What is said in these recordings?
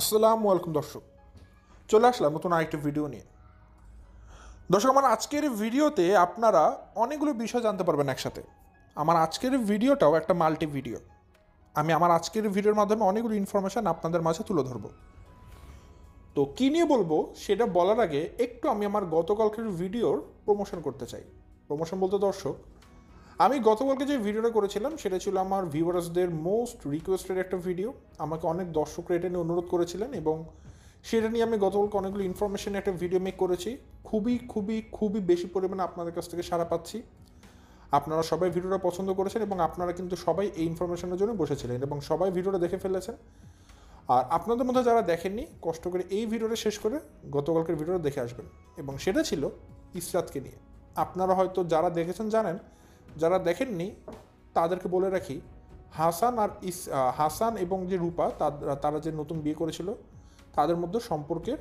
আসসালামু আলাইকুম দর্শক, চলে আসলাম নতুন আরেকটি ভিডিও নিয়ে। দর্শক, আমার আজকের ভিডিওতে আপনারা অনেকগুলো বিষয় জানতে পারবেন একসাথে। আমার আজকের ভিডিওটাও একটা মাল্টি ভিডিও। আমি আমার আজকের ভিডিওর মাধ্যমে অনেকগুলো ইনফরমেশান আপনাদের মাঝে তুলে ধরবো। তো কী নিয়ে বলবো সেটা বলার আগে একটু আমি আমার গতকালকের ভিডিওর প্রমোশন করতে চাই। প্রমোশন বলতে দর্শক, আমি গতকালকে যে ভিডিওটা করেছিলাম সেটা ছিল আমার ভিউয়ার্সদের মোস্ট রিকোয়েস্টেড একটা ভিডিও। আমাকে অনেক দর্শকরা এটা নিয়ে অনুরোধ করেছিলেন এবং সেটা নিয়ে আমি গতকালকে অনেকগুলো ইনফরমেশন একটা ভিডিও মেক করেছি। খুবই খুবই খুবই বেশি পরিমাণে আপনাদের কাছ থেকে সাড়া পাচ্ছি। আপনারা সবাই ভিডিওটা পছন্দ করেছেন এবং আপনারা কিন্তু সবাই এই ইনফরমেশনের জন্য বসেছিলেন এবং সবাই ভিডিওটা দেখে ফেলেছেন। আর আপনাদের মধ্যে যারা দেখেননি, কষ্ট করে এই ভিডিওটা শেষ করে গতকালকের ভিডিওটা দেখে আসবেন। এবং সেটা ছিল ইসরাতকে নিয়ে। আপনারা হয়তো যারা দেখেছেন জানেন, যারা দেখেননি তাদেরকে বলে রাখি, হাসান এবং যে রূপা তারা যে নতুন বিয়ে করেছিল তাদের মধ্যে সম্পর্কের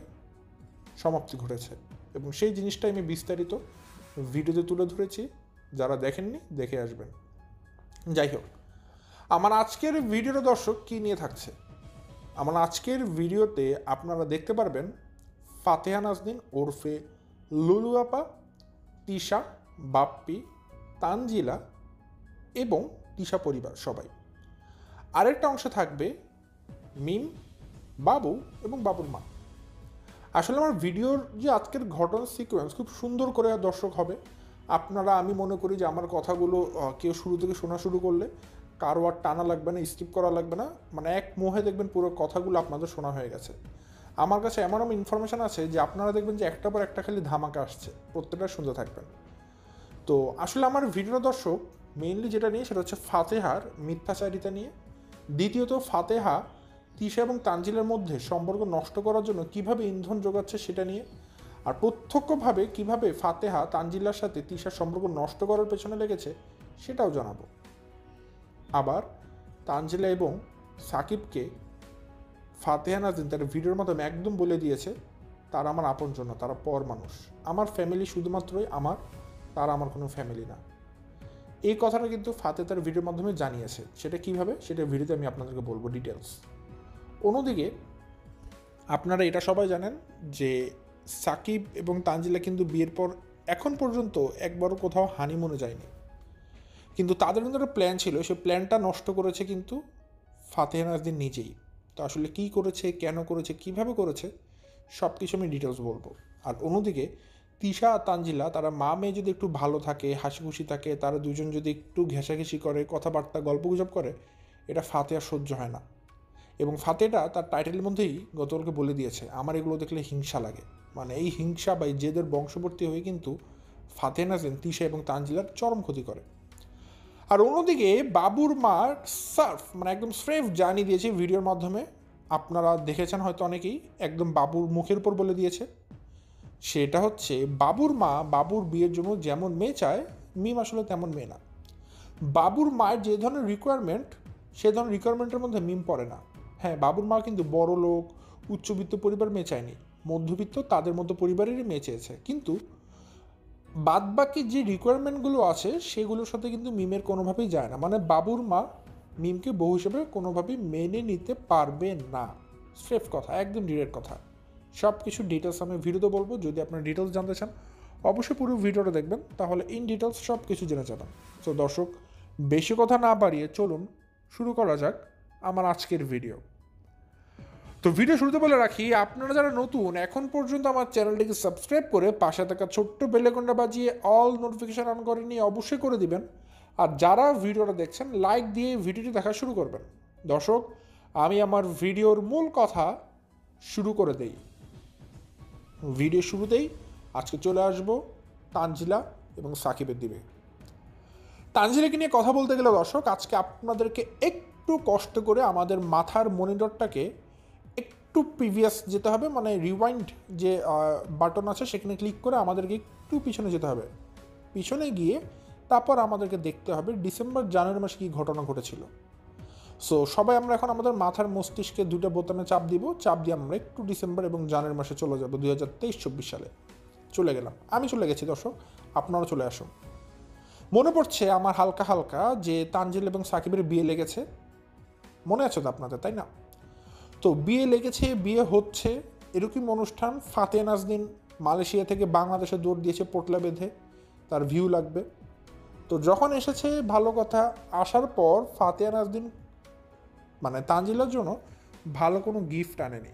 সমাপ্তি ঘটেছে এবং সেই জিনিসটাই আমি বিস্তারিত ভিডিওতে তুলে ধরেছি। যারা দেখেননি দেখে আসবেন। যাই হোক, আমার আজকের ভিডিওটা দর্শক কী নিয়ে থাকছে, আমার আজকের ভিডিওতে আপনারা দেখতে পারবেন ফাতেহা নাজনীন ওরফে লুলু আপা, তিশা, বাপ্পি, তানজিলা এবং তিশা পরিবার সবাই। আরেকটা অংশ থাকবে মিম, বাবু এবং বাবুর মা। আসলে আমার ভিডিওর যে আজকের ঘটনার সিকোয়েন্স খুব সুন্দর করে দর্শক হবে। আপনারা, আমি মনে করি যে আমার কথাগুলো কেউ শুরু থেকে শোনা শুরু করলে কারো আর টানা লাগবে না, স্কিপ করা লাগবে না, মানে এক মুহে দেখবেন পুরো কথাগুলো আপনাদের শোনা হয়ে গেছে। আমার কাছে এমন এমন ইনফরমেশান আছে যে আপনারা দেখবেন যে একটা পর একটা খালি ধামাকা আসছে, প্রত্যেকটা শুনতে থাকবেন। তো আসলে আমার ভিডিও দর্শক মেইনলি যেটা নিয়ে সেটা হচ্ছে ফাতেহার মিথ্যাচারিতা নিয়ে। দ্বিতীয়ত ফাতেহা তিশা এবং তানজিলের মধ্যে সম্পর্ক নষ্ট করার জন্য কিভাবে ইন্ধন যোগাচ্ছে সেটা নিয়ে। আর প্রত্যক্ষভাবে কিভাবে ফাতেহা তানজিলার সাথে তিশার সম্পর্ক নষ্ট করার পেছনে লেগেছে সেটাও জানাবো। আবার তানজিলা এবং সাকিবকে ফাতেহা নাজনীন তার ভিডিওর মাধ্যমে একদম বলে দিয়েছে তারা আমার আপনজন না, তারা পর মানুষ। আমার ফ্যামিলি শুধুমাত্রই আমার, তারা আমার কোনো ফ্যামিলি না। এই কথাটা কিন্তু ফাতেহা তার ভিডিওর মাধ্যমে জানিয়েছে। সেটা কীভাবে, সেটা ভিডিওতে আমি আপনাদেরকে বলবো ডিটেলস। অন্যদিকে আপনারা এটা সবাই জানেন যে সাকিব এবং তানজিলা কিন্তু বিয়ের পর এখন পর্যন্ত একবারও কোথাও হানিমুনে যায়নি। কিন্তু তাদের কিন্তু একটা প্ল্যান ছিল, সেই প্ল্যানটা নষ্ট করেছে কিন্তু ফাতেহা নাজনীন নিজেই। তো আসলে কী করেছে, কেন করেছে, কীভাবে করেছে সব কিছু আমি ডিটেলস বলবো। আর অন্যদিকে তিশা আর তানজিলা তারা মা মেয়ে যদি একটু ভালো থাকে, হাসি খুশি থাকে, তারা দুজন যদি একটু ঘেঁষাঘেঁষি করে, কথাবার্তা গল্পগুজব করে, এটা ফাতেহা সহ্য হয় না। এবং ফাতেহা তার টাইটেলের মধ্যেই গতকালকে বলে দিয়েছে আমার এগুলো দেখলে হিংসা লাগে। মানে এই হিংসা বা জেদের বংশবর্তী হয়ে কিন্তু ফাতেহা নাজনীন তিশা এবং তানজিলার চরম ক্ষতি করে। আর অন্যদিকে বাবুর মা সার্ফ, মানে একদম স্রেফ জানিয়ে দিয়েছে ভিডিওর মাধ্যমে। আপনারা দেখেছেন হয়তো অনেকেই, একদম বাবুর মুখের উপর বলে দিয়েছে। সেটা হচ্ছে বাবুর মা বাবুর বিয়ের জন্য যেমন মেয়ে চায়, মিম আসলে তেমন মেয়ে না। বাবুর মায়ের যে ধরনের রিকোয়ারমেন্ট, সে ধরনের রিকোয়ারমেন্টের মধ্যে মিম পড়ে না। হ্যাঁ, বাবুর মা কিন্তু বড় লোক, উচ্চবিত্ত পরিবার মেয়ে চায়নি, মধ্যবিত্ত তাদের মতো পরিবারেরই মেয়ে চেয়েছে। কিন্তু বাদবাকি যে রিকোয়ারমেন্টগুলো আছে সেগুলোর সাথে কিন্তু মিমের কোনোভাবেই যায় না। মানে বাবুর মা মিমকে বউ হিসেবে কোনোভাবেই মেনে নিতে পারবে না। স্রেফ কথা, একদম ডিরেক্ট কথা। সব কিছু ডিটেলস আমি ভিডিওতে বলবো। যদি আপনারা ডিটেলস জানতে চান অবশ্যই পুরো ভিডিওটা দেখবেন, তাহলে ইন ডিটেলস সব কিছু জেনে যাবেন। তো দর্শক, বেশি কথা না বাড়িয়ে চলুন শুরু করা যাক আমার আজকের ভিডিও। তো ভিডিও শুরুতে বলে রাখি, আপনারা যারা নতুন এখন পর্যন্ত আমার চ্যানেলটিকে সাবস্ক্রাইব করে পাশে থাকা ছোট্ট বেল আইকনটা বাজিয়ে অল নোটিফিকেশান অন করে নিয়ে অবশ্যই করে দিবেন। আর যারা ভিডিওটা দেখছেন লাইক দিয়ে ভিডিওটি দেখা শুরু করবেন। দর্শক, আমি আমার ভিডিওর মূল কথা শুরু করে দেই। ভিডিও শুরুতেই আজকে চলে আসব তানজিলা এবং সাকিবের দিকে। তানজিলাকে নিয়ে কথা বলতে গেলে দর্শক, আজকে আপনাদেরকে একটু কষ্ট করে আমাদের মাথার মনিটরটাকে একটু প্রিভিয়াস যেতে হবে, মানে রিওয়াইন্ড যে বাটন আছে সেখানে ক্লিক করে আমাদেরকে একটু পিছনে যেতে হবে। পিছনে গিয়ে তারপর আমাদেরকে দেখতে হবে ডিসেম্বর জানুয়ারি মাসে কী ঘটনা ঘটেছিল। সো সবাই আমরা এখন আমাদের মাথার মস্তিষ্কে দুটো বোতামে চাপ দিব, চাপ দিয়ে আমরা একটু ডিসেম্বর এবং জানুয়ারি মাসে চলে যাব 2023-24 সালে। চলে গেলাম, আমি চলে গেছি দর্শক, আপনারা চলে আসুন। মনে পড়ছে আমার হালকা হালকা যে তানজিল এবং সাকিবের বিয়ে লেগেছে, মনে আছে তো আপনাদের, তাই না? তো বিয়ে লেগেছে, বিয়ে হচ্ছে, এরকম অনুষ্ঠান ফাতেহা নাজনীন মালয়েশিয়া থেকে বাংলাদেশে দৌড় দিয়েছে পোটলা বেঁধে, তার ভিউ লাগবে। তো যখন এসেছে ভালো কথা, আসার পর ফাতেহা নাজনীন মানে তানজিলার জন্য ভালো কোনো গিফট আনেনি,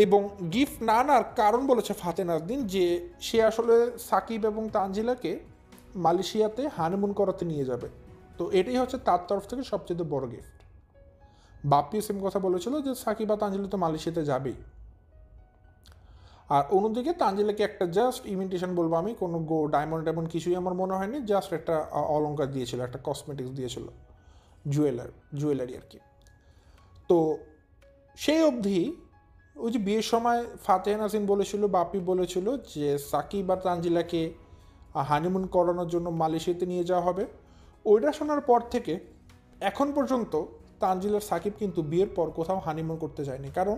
এবং গিফট না আনার কারণ বলেছে ফাতেহা নাজনীন যে সে আসলে সাকিব এবং তানজিলাকে মালয়েশিয়াতে হানিমুন করাতে নিয়ে যাবে। তো এটাই হচ্ছে তার তরফ থেকে সবচেয়ে বড় গিফট। বাপ্পিও সেম কথা বলেছিল যে সাকিব আর তানজিলা তো মালয়েশিয়াতে যাবেই। আর অন্যদিকে তানজিলাকে একটা জাস্ট ইমিটেশন বলবো আমি, কোনো ডায়মন্ড কিছুই আমার মনে হয়নি, জাস্ট একটা অলংকার দিয়েছিল, একটা কসমেটিক্স দিয়েছিল, জুয়েলারি আর কি। তো সেই অবধি ওই যে বিয়ের সময় ফাতেহা নাজনীন বলেছিল, বাপ্পি বলেছিল যে সাকিব আর তানজিলাকে হানিমুন করানোর জন্য মালয়েশিয়াতে নিয়ে যাওয়া হবে। ওইটা শোনার পর থেকে এখন পর্যন্ত তানজিলার সাকিব কিন্তু বিয়ের পর কোথাও হানিমুন করতে যায়নি, কারণ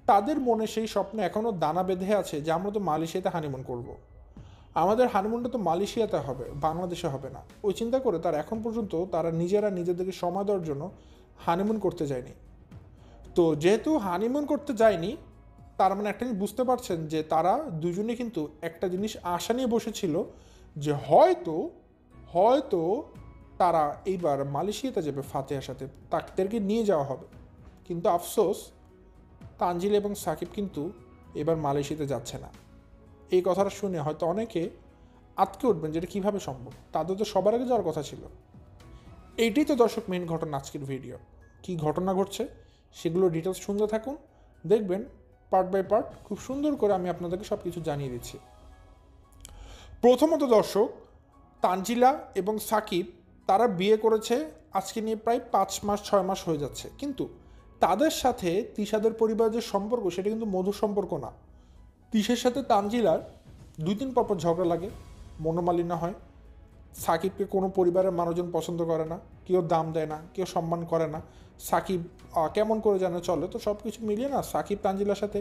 তাদের মনে সেই স্বপ্ন এখনও দানা বেঁধে আছে যে আমরা তো মালয়েশিয়াতে হানিমুন করব। আমাদের হানিমুনটা তো মালয়েশিয়াতে হবে, বাংলাদেশে হবে না। ওই চিন্তা করে তারা এখন পর্যন্ত তারা নিজেরা নিজেদেরকে সময় দেওয়ার জন্য হানিমুন করতে যায়নি। তো যেহেতু হানিমুন করতে যায়নি, তার মানে একটা জিনিস বুঝতে পারছেন যে তারা দুজনে কিন্তু একটা জিনিস আশা নিয়ে বসেছিল যে হয়তো তারা এইবার মালয়েশিয়াতে যাবে ফাতেহার সাথে, তাদেরকে নিয়ে যাওয়া হবে। কিন্তু আফসোস তানজিল এবং সাকিব কিন্তু এবার মালয়েশিয়াতে যাচ্ছে না। এই কথাটা শুনে হয়তো অনেকে আটকে উঠবেন যেটা কীভাবে সম্ভব, তাদের তো সবার আগে যাওয়ার কথা ছিল। এইটাই তো দর্শক মেইন ঘটনা আজকের ভিডিও। কী ঘটনা ঘটছে সেগুলো ডিটেলস শুনতে থাকুন, দেখবেন পার্ট বাই পার্ট খুব সুন্দর করে আমি আপনাদেরকে সব কিছু জানিয়ে দিচ্ছি। প্রথমত দর্শক, তানজিলা এবং সাকিব তারা বিয়ে করেছে আজকে নিয়ে প্রায় 5 মাস 6 মাস হয়ে যাচ্ছে, কিন্তু তাদের সাথে তিশাদের পরিবারের যে সম্পর্ক সেটা কিন্তু মধুর সম্পর্ক না। তিশার সাথে তানজিলার 2-3 পর ঝগড়া লাগে, মনোমালিন্য হয়। সাকিবকে কোনো পরিবারের মানুষজন পছন্দ করে না, কেউ দাম দেয় না, কেউ সম্মান করে না। সাকিব কেমন করে যেন চলে। তো সব কিছু মিলিয়ে না সাকিব তানজিলার সাথে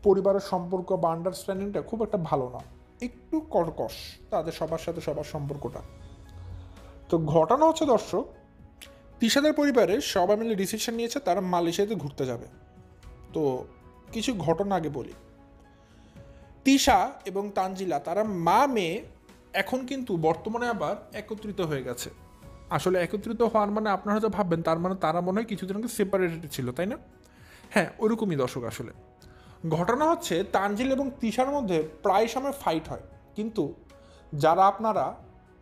পরিবারের সম্পর্ক বা আন্ডারস্ট্যান্ডিংটা খুব একটা ভালো না, একটু কর্কশ তাদের সবার সাথে সবার সম্পর্কটা। তো ঘটনা হচ্ছে দর্শক, তিশাদের পরিবারে সবাই মিলে ডিসিশন নিয়েছে তারা মালয়েশিয়াতে ঘুরতে যাবে। তো কিছু ঘটনা আগে বলি। তিশা এবং তানজিলা তারা মা মেয়ে এখন কিন্তু বর্তমানে আবার একত্রিত হয়ে গেছে। আসলে একত্রিত হওয়ার মানে আপনারা হয়তো ভাববেন তার মানে তারা মনে হয় কিছুদিন আগে সেপারেটেড ছিল, তাই না? হ্যাঁ, ওরকমই দর্শক। আসলে ঘটনা হচ্ছে তানজিল এবং তিশার মধ্যে প্রায় সময় ফাইট হয়, কিন্তু যারা আপনারা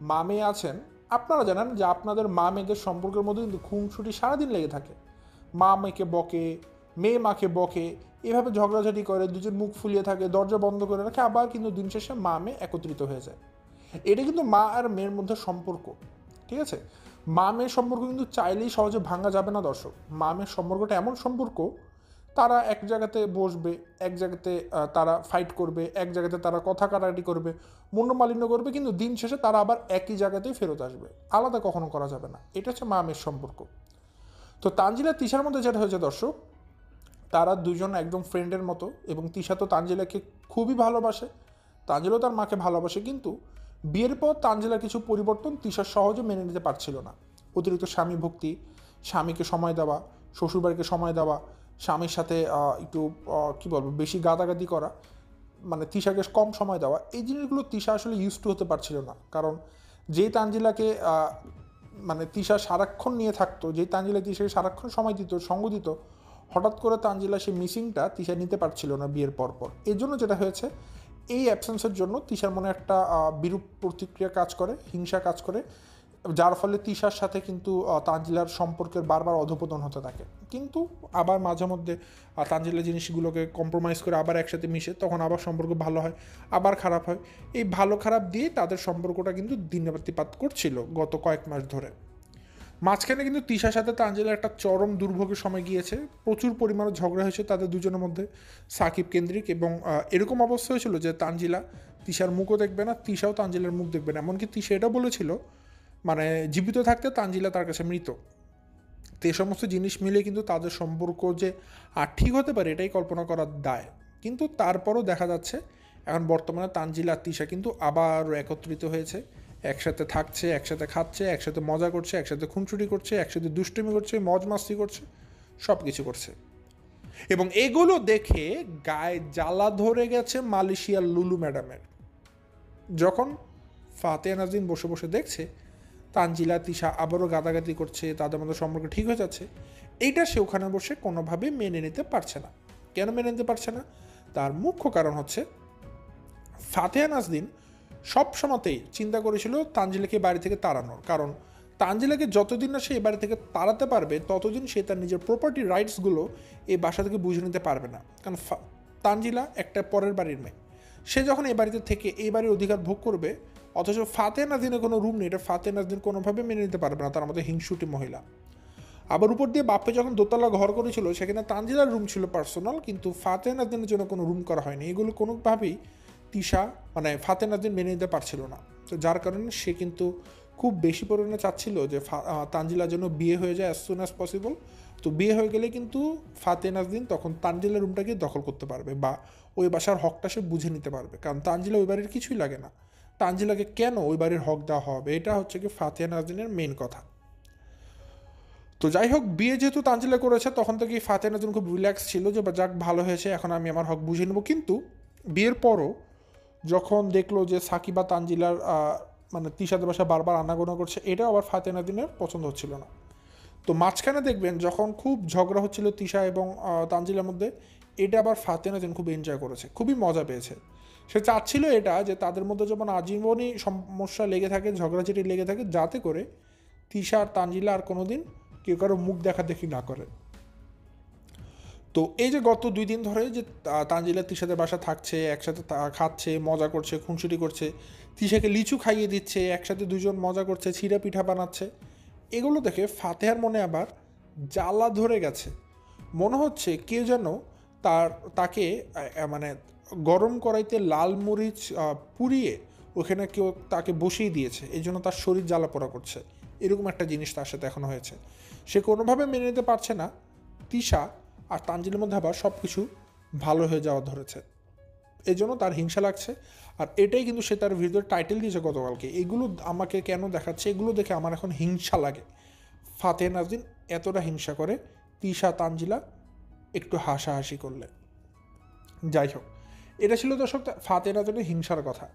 মা মেয়ে আছেন আপনারা জানেন যে আপনাদের মা মেয়েদের সম্পর্কের মধ্যে কিন্তু খুনসুটি সারাদিন লেগে থাকে। মা মেয়েকে বকে, মেয়ে মাকে বকে, এভাবে ঝগড়াঝাটি করে, দুজন মুখ ফুলিয়ে থাকে, দরজা বন্ধ করে রাখে, আবার কিন্তু দিন শেষে মা মেয়ে একত্রিত হয়ে যায়। এটা কিন্তু মা আর মেয়ের মধ্যে সম্পর্ক, ঠিক আছে? মা মেয়ের সম্পর্ক কিন্তু চাইলেই সহজে ভাঙা যাবে না দর্শক। মা মেয়ের সম্পর্কটা এমন সম্পর্ক, তারা এক জায়গাতে বসবে, এক জায়গাতে তারা ফাইট করবে, এক জায়গাতে তারা কথা কাটাকাটি করবে, মনোমালিন্য করবে, কিন্তু দিন শেষে তারা আবার একই জায়গাতেই ফেরত আসবে, আলাদা কখনো করা যাবে না। এটা হচ্ছে মা মেয়ের সম্পর্ক। তো তানজিলা তিশার মধ্যে যেটা হয়েছে দর্শক, তারা দুজন একদম ফ্রেন্ডের মতো, এবং তিশা তো তানজিলাকে খুবই ভালোবাসে, তানজিলাও তার মাকে ভালোবাসে। কিন্তু বিয়ের পর তানজিলার কিছু পরিবর্তন তিশা সহজে মেনে নিতে পারছিল না। অতিরিক্ত স্বামী ভক্তি, স্বামীকে সময় দেওয়া, শ্বশুরবাড়িকে সময় দেওয়া, স্বামীর সাথে একটু কী বলবো বেশি গাদাগাদি করা, মানে তিশাকে কম সময় দেওয়া, এই জিনিসগুলো তিশা আসলে ইউজ টু হতে পারছিল না। কারণ যেই তানজিলাকে মানে তিশা সারাক্ষণ নিয়ে থাকতো, যেই তানজিলা তিশাকে সারাক্ষণ সময় দিত, সঙ্গ দিত, হঠাৎ করে তানজিলা সেই মিসিংটা তিশা নিতে পারছিল না বিয়ের পরপর। এর জন্য যেটা হয়েছে, এই অ্যাবসেন্সের জন্য তিশার মনে একটা বিরূপ প্রতিক্রিয়া কাজ করে, হিংসা কাজ করে, যার ফলে তিশার সাথে কিন্তু তানজিলার সম্পর্কের বারবার অধঃপতন হতে থাকে। কিন্তু আবার মাঝে মধ্যে তানজিলা জিনিসগুলোকে কম্প্রোমাইজ করে আবার একসাথে মিশে, তখন আবার সম্পর্ক ভালো হয়, আবার খারাপ হয়। এই ভালো খারাপ দিয়ে তাদের সম্পর্কটা কিন্তু দিনাতিপাত করছিল গত কয়েক মাস ধরে। মাঝখানে কিন্তু তিশার সাথে তানজিলার একটা চরম দুর্ভোগের সময় গিয়েছে, প্রচুর পরিমাণে ঝগড়া হয়েছে তাদের দুজনের মধ্যে সাকিব কেন্দ্রিক, এবং এরকম অবস্থা হয়েছিল যে তানজিলা তিশার মুখও দেখবে না, তিশাও তানজিলার মুখ দেখবে না। এমনকি তিশা এটা বলেছিল মানে জীবিত থাকতে তানজিলা তার কাছে মৃত। তো এই সমস্ত জিনিস মিলে কিন্তু তাদের সম্পর্ক যে ঠিক হতে পারে এটাই কল্পনা করার দায়। কিন্তু তারপরও দেখা যাচ্ছে এখন বর্তমানে তানজিলা আর তিশা কিন্তু আবারও একত্রিত হয়েছে, একসাথে থাকছে, একসাথে খাচ্ছে, একসাথে মজা করছে, একসাথে খুনসুটি করছে, একসাথে দুষ্টুমি করছে, মজ মাস্তি করছে, সব কিছু করছে। এবং এগুলো দেখে গায়ে জ্বালা ধরে গেছে মালয়েশিয়ার লুলু ম্যাডামের। যখন ফাতেহা নাজরিন বসে বসে দেখছে তানজিলা তিশা আবারও গাদাগাদি করছে, তাদের মধ্যে সম্পর্ক ঠিক হয়ে যাচ্ছে, এইটা সে ওখানে বসে কোনোভাবেই মেনে নিতে পারছে না। কেন মেনে নিতে পারছে না? তার মুখ্য কারণ হচ্ছে ফাতেহা নাজরিন সব সময়তেই চিন্তা করেছিল তানজিলাকে বাড়ি থেকে তাড়ানোর। কারণ তানজিলাকে যতদিন না সে এই বাড়ি থেকে তাড়াতে পারবে ততদিন সে তার নিজের প্রপার্টি রাইটসগুলো এই বাসা থেকে বুঝে নিতে পারবে না। কারণ তানজিলা একটা পরের বাড়ির মেয়ে, সে যখন এই বাড়িতে থেকে এই বাড়ির অধিকার ভোগ করবে, অথচ ফাতেহা নাজরিনের কোনো রুম নেই, এটা ফাতেহা নাজরিন কোনোভাবে মেনে নিতে পারবে না, তার মধ্যে হিংসুটি মহিলা। আবার উপর দিয়ে বাপ্পে যখন দোতলা ঘর করেছিল সেখানে তানজিলার রুম ছিল পার্সোনাল, কিন্তু ফাতেহা নাজরিনের জন্য কোনো রুম করা হয়নি। এগুলো কোনোভাবেই তিশা মানে ফাতেহা নাজরিন মেনে নিতে পারছিল না। তো যার কারণে সে কিন্তু খুব বেশি পরিমাণে চাচ্ছিল যে তানজিলার জন্য বিয়ে হয়ে যায় অ্যাজ সুন অ্যাজ পসিবল। তো বিয়ে হয়ে গেলে কিন্তু ফাতেহা নাজরিন তখন তানজিলার রুমটাকে দখল করতে পারবে বা ওই বাসার হকটা সে বুঝে নিতে পারবে। কারণ তানজিলা ওই বাড়ির কিছুই লাগে না, তানজিলাকে কেন ওই বাড়ির হক দেওয়া হবে, এটা হচ্ছে কি ফাতেহা নাজরিনের মেন কথা। তো যাই হোক, বিয়ে যেহেতু তানজিলা করেছে তখন থেকে ফাতেহা নাজরিন খুব রিল্যাক্স ছিল যে যাক ভালো হয়েছে, এখন আমি আমার হক বুঝে নেব। কিন্তু বিয়ের পরও যখন দেখলো যে সাকিবা তানজিলার মানে তিশাদের বাসা বারবার আনাগোনা করছে, এটা আবার ফাতেহা নাজরিনের পছন্দ হচ্ছিল না। তো মাঝখানে দেখবেন যখন খুব ঝগড়া হচ্ছিল তিশা এবং তানজিলার মধ্যে, এটা আবার ফাতেহা নাজরিন খুব এনজয় করেছে, খুবই মজা পেয়েছে। সে চাচ্ছিল এটা যে তাদের মধ্যে যেমন আজীবনই সমস্যা লেগে থাকে, ঝগড়াঝাটি লেগে থাকে, যাতে করে তিশা আর তানজিলা আর কোনোদিন কেউ কারো মুখ দেখা দেখি না করে। তো এই যে গত 2 দিন ধরে যে তানজিলা তিশাদের বাসা থাকছে, একসাথে খাচ্ছে, মজা করছে, খুনসুটি করছে, তিশাকে লিচু খাইয়ে দিচ্ছে, একসাথে দুজন মজা করছে, ছিঁড়া পিঠা বানাচ্ছে, এগুলো দেখে ফাতেহার মনে আবার জ্বালা ধরে গেছে। মনে হচ্ছে কেউ যেন তাকে মানে গরম কড়াইতে লাল মরিচ পুড়িয়ে ওখানে কেউ তাকে বসিয়ে দিয়েছে, এই জন্য তার শরীর জ্বালা পোড়া করছে। এরকম একটা জিনিস তার সাথে এখনও হয়েছে। সে কোনোভাবে মেনে নিতে পারছে না তিশা আর তানজিলের মধ্যে আবার সব কিছু ভালো হয়ে যাওয়া ধরেছে, এই জন্য তার হিংসা লাগছে। আর এটাই কিন্তু সে তার ভিডিওর টাইটেল দিয়েছে গতকালকে, এগুলো আমাকে কেন দেখাচ্ছে, এগুলো দেখে আমার এখন হিংসা লাগে। ফাতেহা নাজরিন এতটা হিংসা করে তিশা তানজিলা একটু হাসাহাসি করলে। যাই হোক, এটা ছিল দর্শক ফাতেহা নাজরিনের হিংসার কথা।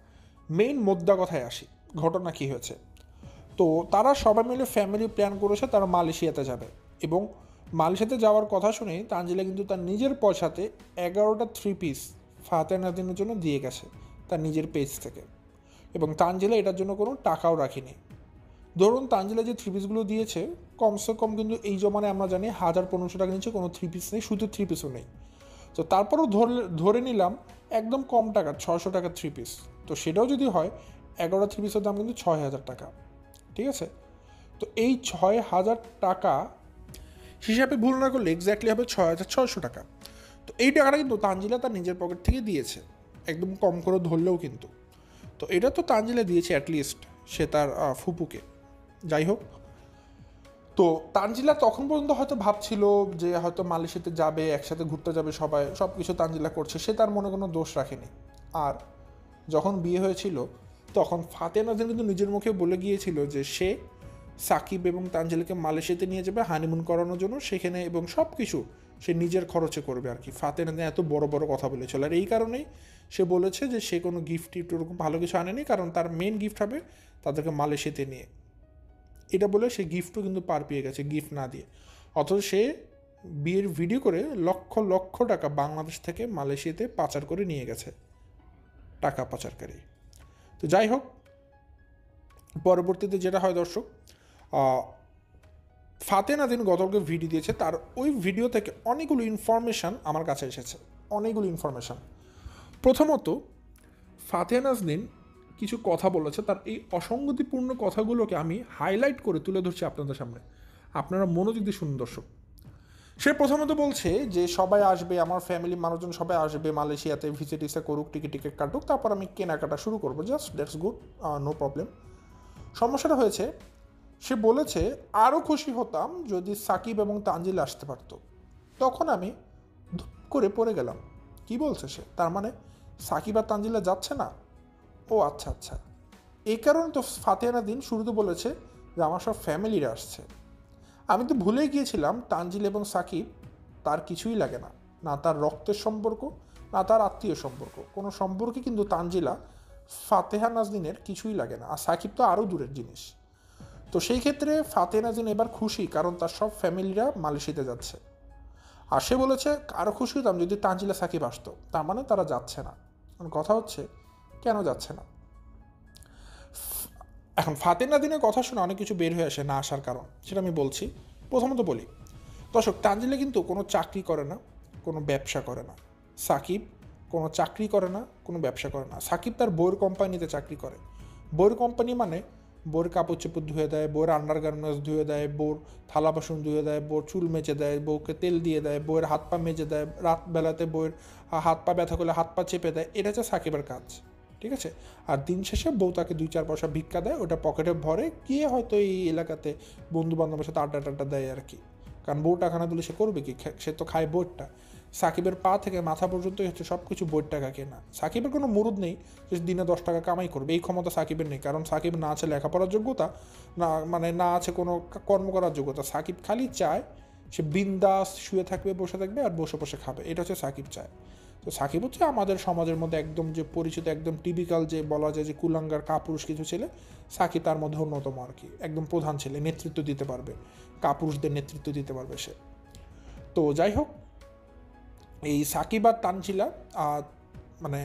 মেইন মোদ্দা কথায় আসি, ঘটনা কী হয়েছে। তো তারা সবাই মিলে ফ্যামিলি প্ল্যান করেছে তারা মালয়েশিয়াতে যাবে, এবং মালয়েশিয়াতে যাওয়ার কথা শুনে তানজিলা কিন্তু তার নিজের পয়সাতে 11টা 3 পিস ফাতেহা নাজরিনের জন্য দিয়ে গেছে তার নিজের পেজ থেকে, এবং তানজিলা এটার জন্য কোনো টাকাও রাখেনি। ধরুন তানজিলা যে 3 পিসগুলো দিয়েছে কমসে কম কিন্তু এই জমানায় আমরা জানি 1000-1500 টাকা নিচে কোনো 3 পিস নেই, শুধু 3 পিসও নেই। তো তারপরেও ধরে নিলাম একদম কম টাকা 600 টাকা 3 পিস, তো সেটাও যদি হয় 11টা 3 পিসের দাম কিন্তু 6000 টাকা, ঠিক আছে। তো এই 6000 টাকা হিসাবে ভুল না করলে এক্স্যাক্টলি হবে 6600 টাকা। তো এই টাকাটা কিন্তু তানজিলা তার নিজের পকেট থেকে দিয়েছে, একদম কম করে ধরলেও কিন্তু। তো এটা তো তানজিলা দিয়েছে অ্যাটলিস্ট সে তার ফুপুকে। যাই হোক, তো তানজিলা তখন পর্যন্ত হয়তো ভাবছিল যে হয়তো মালয়েশিয়াতে যাবে, একসাথে ঘুরতে যাবে সবাই, সব কিছু তানজিলা করছে, সে তার মনে কোনো দোষ রাখেনি। আর যখন বিয়ে হয়েছিল তখন ফাতেহা নাজরিন কিন্তু নিজের মুখে বলে গিয়েছিল যে সে সাকিব এবং তানজিলাকে মালয়েশিয়াতে নিয়ে যাবে হানিমুন করানোর জন্য সেখানে, এবং সব কিছু সে নিজের খরচে করবে আর কি। ফাতেহা নাজরিন এত বড় বড় কথা বলেছিল, আর এই কারণেই সে বলেছে যে সে কোনো গিফট ওরকম ভালো কিছু আনেনি, কারণ তার মেন গিফট হবে তাদেরকে মালয়েশিয়াতে নিয়ে। এটা বলে সে গিফটও কিন্তু পার পেয়ে গেছে গিফট না দিয়ে, অথচ সে বিয়ের ভিডিও করে লক্ষ লক্ষ টাকা বাংলাদেশ থেকে মালয়েশিয়াতে পাচার করে নিয়ে গেছে, টাকা পাচারকারী। তো যাই হোক, পরবর্তীতে যেটা হয় দর্শক, ফাতেহা নাজরিন গতকালকে ভিডিও দিয়েছে, তার ওই ভিডিও থেকে অনেকগুলো ইনফরমেশান আমার কাছে এসেছে, অনেকগুলো ইনফরমেশান। প্রথমত ফাতেহা নাজরিন কিছু কথা বলেছে, তার এই অসঙ্গতিপূর্ণ কথাগুলোকে আমি হাইলাইট করে তুলে ধরছি আপনাদের সামনে, আপনারা মনোযোগ দিয়ে শুনুন দর্শক। সে প্রথমত বলছে যে সবাই আসবে, আমার ফ্যামিলির মানুষজন সবাই আসবে মালয়েশিয়াতে, ভিসা টিসা করুক, টিকিট কাটুক, তারপর আমি কেনাকাটা শুরু করবো, just that's good, no problem. সমস্যাটা হয়েছে, সে বলেছে আরও খুশি হতাম যদি সাকিব এবং তানজিলা আসতে পারতো। তখন আমি ধুপ করে পড়ে গেলাম, কি বলছে সে, তার মানে সাকিব আর তানজিলা যাচ্ছে না? ও আচ্ছা আচ্ছা, এই কারণে তো ফাতেহা নাজরিন শুরুতে বলেছে যে আমার সব ফ্যামিলিরা আসছে। আমি তো ভুলে গিয়েছিলাম তানজিল এবং সাকিব তার কিছুই লাগে না, না তার রক্তের সম্পর্ক, না তার আত্মীয় সম্পর্ক, কোনো সম্পর্কে কিন্তু তানজিলা ফাতেহা নাজনীনের কিছুই লাগে না। আর সাকিব তো আরও দূরের জিনিস। তো সেই ক্ষেত্রে ফাতেহা নাজনীন এবার খুশি, কারণ তার সব ফ্যামিলিরা মালয়েশিয়াতে যাচ্ছে। আর সে বলেছে আরও খুশি হতাম যদি তানজিলা সাকিব আসতো, তার মানে তারা যাচ্ছে না। কথা হচ্ছে কেন যাচ্ছে না। এখন ফাতেহা নাজনীনের কথা শুনে অনেক কিছু বের হয়ে আসে না আসার কারণ, সেটা আমি বলছি। প্রথমত বলি, দর্শক, তানজিলা কিন্তু কোনো চাকরি করে না, কোনো ব্যবসা করে না। সাকিব কোনো চাকরি করে না, কোনো ব্যবসা করে না। সাকিব তার বইয়ের কোম্পানিতে চাকরি করে। বইয়ের কোম্পানি মানে বউর কাপড় চোপড় ধুয়ে দেয়, বউর আন্ডার গার্মেন্টস ধুয়ে দেয়, বউর থালা বাসন ধুয়ে দেয়, বউর চুল মেজে দেয়, বউকে তেল দিয়ে দেয়, বউয়ের হাত পা মেজে দেয়, রাত বেলাতে বউয়ের হাত পা ব্যথা করলে হাত পা চেপে দেয়। এটা হচ্ছে সাকিবের কাজ, ঠিক আছে। আর দিন শেষে বউ তাকে 2-4 পয়সা ভিক্ষা দেয়, ওটা পকেটে ভরে গিয়ে হয়তো এই এলাকাতে বন্ধু বান্ধবের সাথে আড্ডা টাড্ডা দেয় আর কি। কারণ বউ টাকা না দিলে সে করবে কি, সে তো খায় বইটা। সাকিবের পা থেকে মাথা পর্যন্তই হচ্ছে সব কিছু বইয়ের টাকা কেনা। সাকিবের কোনো মুরুদ নেই যে দিনে 10 টাকা কামাই করবে, এই ক্ষমতা সাকিবের নেই। কারণ সাকিব না আছে লেখাপড়ার যোগ্যতা, না আছে কোনো কর্ম করার যোগ্যতা। সাকিব খালি চায় সে বিন্দাস শুয়ে থাকবে, বসে থাকবে আর বসে বসে খাবে, এটা হচ্ছে সাকিব চায়। তো সাকিব হচ্ছে আমাদের সমাজের মধ্যে একদম যে পরিচিত, একদম টিপিক্যাল যে বলা যায় যে কুলাঙ্গার কাপুরুষ কিছু ছেলে, সাকিব তার মধ্যে অন্যতম আর কি। একদম প্রধান ছেলে, নেতৃত্ব দিতে পারবে, কাপুরুষদের নেতৃত্ব দিতে পারবে সে। তো যাই হোক, এই সাকিব আর তানজিলা মানে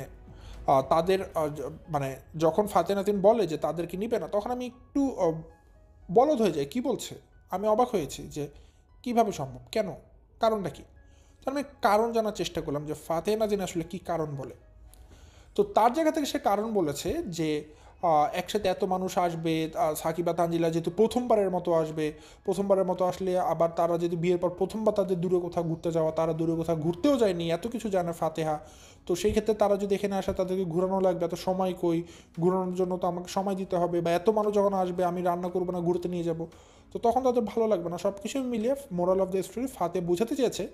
তাদের মানে যখন ফাতেহা নাজনীন বলে যে তাদেরকে নিবে না, তখন আমি একটু বলদ হয়ে যাই, কী বলছে। আমি অবাক হয়েছি যে কিভাবে সম্ভব, কেন, কারণটা কী। তো আমি কারণ জানার চেষ্টা করলাম যে ফাতেহা নাজনীন আসলে কী কারণ বলে। তো তার জায়গা থেকে সে কারণ বলেছে যে একসাথে এত মানুষ আসবে, সাকিব আর তানজিলা যেহেতু প্রথমবারের মতো আসবে, প্রথমবারের মতো আসলে আবার তারা যদি বিয়ের পর প্রথমবার তাদের দূরে কোথাও ঘুরতে যাওয়া, তারা দূরে কোথাও ঘুরতেও যায়নি, এত কিছু জানে ফাতেহা। তো সেই ক্ষেত্রে তারা যদি এখানে আসে তাদেরকে ঘুরানো লাগবে, এত সময় কই, ঘুরানোর জন্য তো আমাকে সময় দিতে হবে, বা এত মানুষ যখন আসবে আমি রান্না করবো না, ঘুরতে নিয়ে যাব, তো তখন তাদের ভালো লাগবে না। সব কিছু মিলিয়ে মোরাল অফ দ্য স্টোরি ফাতেহা বোঝাতে চেয়েছে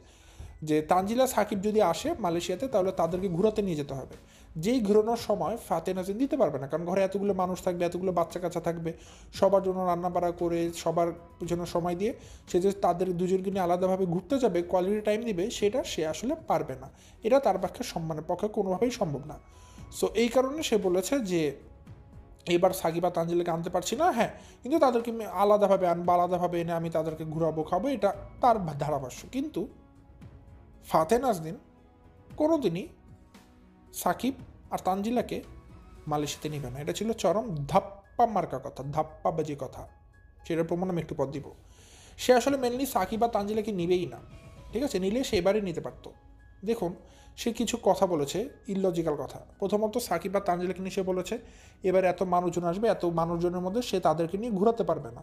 যে তানজিলা সাকিব যদি আসে মালয়েশিয়াতে তাহলে তাদেরকে ঘোরাতে নিয়ে যেতে হবে। যেই ঘোরানোর সময় ফাতেহা নাজনীন দিতে পারবে না, কারণ ঘরে এতগুলো মানুষ থাকবে, এতগুলো বাচ্চা কাচ্চা থাকবে, সবার জন্য রান্নাবাড়া করে সবার জন্য সময় দিয়ে সে যে তাদের দুজনকে নিয়ে আলাদাভাবে ঘুরতে যাবে, কোয়ালিটি টাইম দিবে, সেটা সে আসলে পারবে না। এটা তার পক্ষে সম্মানের পক্ষে কোনোভাবেই সম্ভব না। সো এই কারণে সে বলেছে যে এবার সাকিব আর তানজিলাকে আনতে পারছি না, হ্যাঁ, কিন্তু তাদেরকে আলাদাভাবে আনবো, আলাদাভাবে এনে আমি তাদেরকে ঘুরাবো, খাবো, এটা তার ধারাভাষ্য। কিন্তু ফাতেহা নাজনীন কোনোদিনই সাকিব আর তানজিলাকে মালয়েশিয়াতে নিবে না। এটা ছিল চরম ধাপ্পা মার্কা কথা, ধাপ্পাবাজি কথা। সেটার প্রমাণ আমি একটু পর দিব। সে আসলে মেনলি সাকিব আর তানজিলাকে নিবেই না, ঠিক আছে। নিলে সে এবারে নিতে পারতো। দেখুন, সে কিছু কথা বলেছে, ইললজিক্যাল কথা। প্রথমত সাকিব আর তানজিলাকে নিয়ে সে বলেছে এবার এত মানুষজন আসবে, এত মানুষজনের মধ্যে সে তাদেরকে নিয়ে ঘোরাতে পারবে না,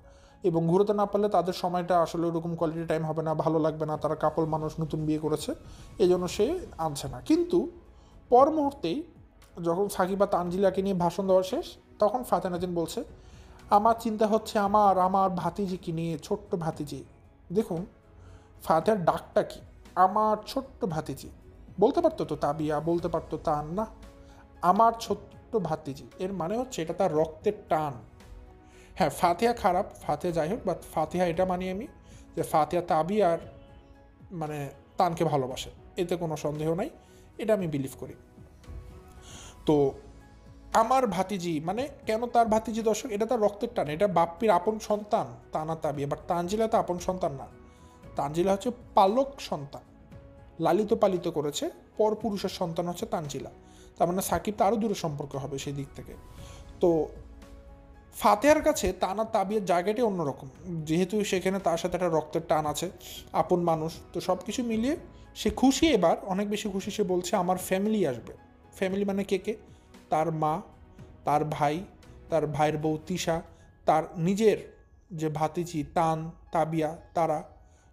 এবং ঘুরোতে না পারলে তাদের সময়টা আসলে ওরকম কোয়ালিটি টাইম হবে না, ভালো লাগবে না, তারা কাপল মানুষ, নতুন বিয়ে করেছে, এই জন্য সে আনছে না। কিন্তু পর মুহূর্তেই যখন সাকিব আর তানজিলাকে নিয়ে ভাষণ দেওয়া শেষ, তখন ফাতেহা নাজনীন বলছে আমার চিন্তা হচ্ছে আমার ভাতিজিকে নিয়ে, ছোট্ট ভাতিজি। দেখুন ফাতেহার ডাকটা কি, আমার ছোট্ট ভাতিজি। বলতে পারতো তো তাবিয়া, বলতে পারতো তান, না, আমার ছোট্ট ভাতিজি, এর মানে হচ্ছে এটা তার রক্তের টান। হ্যাঁ, ফাতেহা খারাপ, ফাতেহা যাই হোক, বাট ফাতেহা এটা মানি আমি যে ফাতেহা তাবিয়ার মানে তানকে ভালোবাসে, এতে কোনো সন্দেহ নাই, এটা আমি বিলিভ করি। তো আমার ভাতিজি মানে কেন তার ভাতিজি, দর্শক, এটা তার রক্তের টান, এটা বাপ্পির আপন সন্তান তানা তাবিয়া। বাট তানজিলা তো আপন সন্তান না, তানজিলা হচ্ছে পালক সন্তান, লালিত পালিত করেছে, পরপুরুষের সন্তান হচ্ছে তানজিলা। তার মানে সাকিব তো আরও দূরে সম্পর্ক হবে সেই দিক থেকে। তো ফাতেহার কাছে তানা তাবিয়ার জায়গাটাই অন্যরকম, যেহেতু সেখানে তার সাথে একটা রক্তের টান আছে, আপন মানুষ, তো সব কিছু মিলিয়ে সে খুশি, এবার অনেক বেশি খুশি। সে বলছে আমার ফ্যামিলি আসবে। ফ্যামিলি মানে কে কে, তার মা, তার ভাই, তার ভাইয়ের বউ তিশা, তার নিজের যে ভাতিজি তান তাবিয়া, তারা,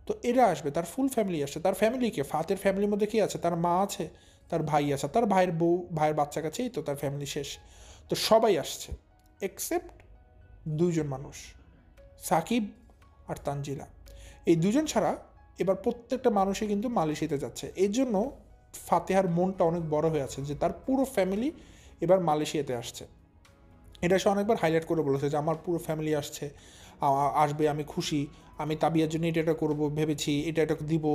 তো এরা আসবে, তার ফুল ফ্যামিলি আসছে। তার ফ্যামিলিকে, ফাতের ফ্যামিলির মধ্যে কী আছে, তার মা আছে, তার ভাই আছে, তার ভাইয়ের বউ, ভাইয়ের বাচ্চা কাছেই তো তার ফ্যামিলি শেষ। তো সবাই আসছে এক্সেপ্ট দুইজন মানুষ, সাকিব আর তানজিলা। এই দুজন ছাড়া এবার প্রত্যেকটা মানুষই কিন্তু মালয়েশিয়াতে যাচ্ছে। এই জন্য ফাতেহার মনটা অনেক বড় হয়ে আছে যে তার পুরো ফ্যামিলি এবার মালয়েশিয়াতে আসছে। এটা সে অনেকবার হাইলাইট করে বলেছে যে আমার পুরো ফ্যামিলি আসছে, আসবে, আমি খুশি, আমি তাবিয়ার জন্য এটা করবো ভেবেছি, এটা দিব,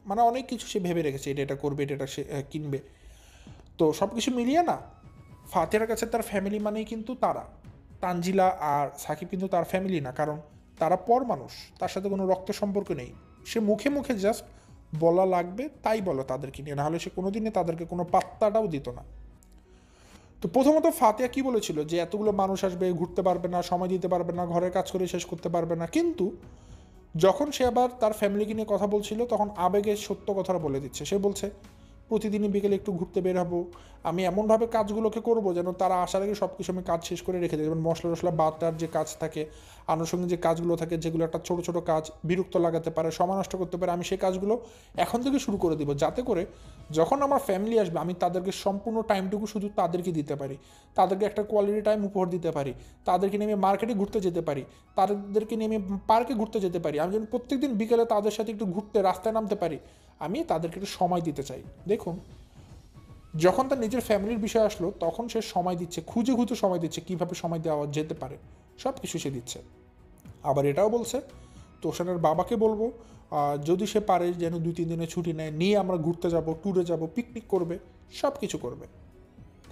মানে অনেক কিছু সে ভেবে রেখেছে, এটা করবে, এটা সে কিনবে। তো সব কিছু মিলিয়ে না ফাতেহার কাছে তার ফ্যামিলি মানেই কিন্তু তারা, তানজিলা আর সাকিব কিন্তু তার ফ্যামিলি না, কারণ তারা পর মানুষ, তার সাথে কোনো রক্ত সম্পর্ক নেই। সে মুখে মুখে জাস্ট বলা লাগবে তাই বলো তাদেরকে নিয়ে, নাহলে সে কোনোদিনে তাদেরকে কোনো পাত্তাটাও দিত না। তো প্রথমত ফাতেহা কি বলেছিল যে এতগুলো মানুষ আসবে, ঘুরতে পারবে না, সময় দিতে পারবে না, ঘরের কাজ করে শেষ করতে পারবে না, কিন্তু যখন সে আবার তার ফ্যামিলিকে নিয়ে কথা বলছিল তখন আবেগে সত্য কথাটা বলে দিচ্ছে। সে বলছে প্রতিদিনই বিকেলে একটু ঘুরতে বের হবো, আমি এমনভাবে কাজগুলোকে করবো যেন তারা আসার আগে সব কিছু আমি কাজ শেষ করে রেখে দেয়, যেমন মশলা টশলা বাটার যে কাজ থাকে, আনুষঙ্গিক যে কাজগুলো থাকে, যেগুলো একটা ছোটো ছোটো কাজ বিরক্ত লাগাতে পারে, সময় নষ্ট করতে পারে, আমি সেই কাজগুলো এখন থেকে শুরু করে দিব, যাতে করে যখন আমার ফ্যামিলি আসবে আমি তাদেরকে সম্পূর্ণ টাইমটুকু শুধু তাদেরকে দিতে পারি, তাদেরকে একটা কোয়ালিটি টাইম উপহার দিতে পারি, তাদেরকে নিয়ে আমি মার্কেটে ঘুরতে যেতে পারি, তাদেরকে নিয়ে আমি পার্কে ঘুরতে যেতে পারি, আমি যেন প্রত্যেকদিন বিকেলে তাদের সাথে একটু ঘুরতে রাস্তায় নামতে পারি, আমি তাদেরকে একটু সময় দিতে চাই। দেখুন, যখন তার নিজের ফ্যামিলির বিষয় আসলো তখন সে সময় দিচ্ছে, খুঁজে খুঁজে সময় দিচ্ছে, কীভাবে সময় দেওয়া যেতে পারে, সব কিছু সে দিচ্ছে। আবার এটাও বলছে তোষানের বাবাকে বলবো যদি সে পারে যেন 2-3 দিনের ছুটি নেয়, নিয়ে আমরা ঘুরতে যাব, ট্যুরে যাব, পিকনিক করবে, সব কিছু করবে।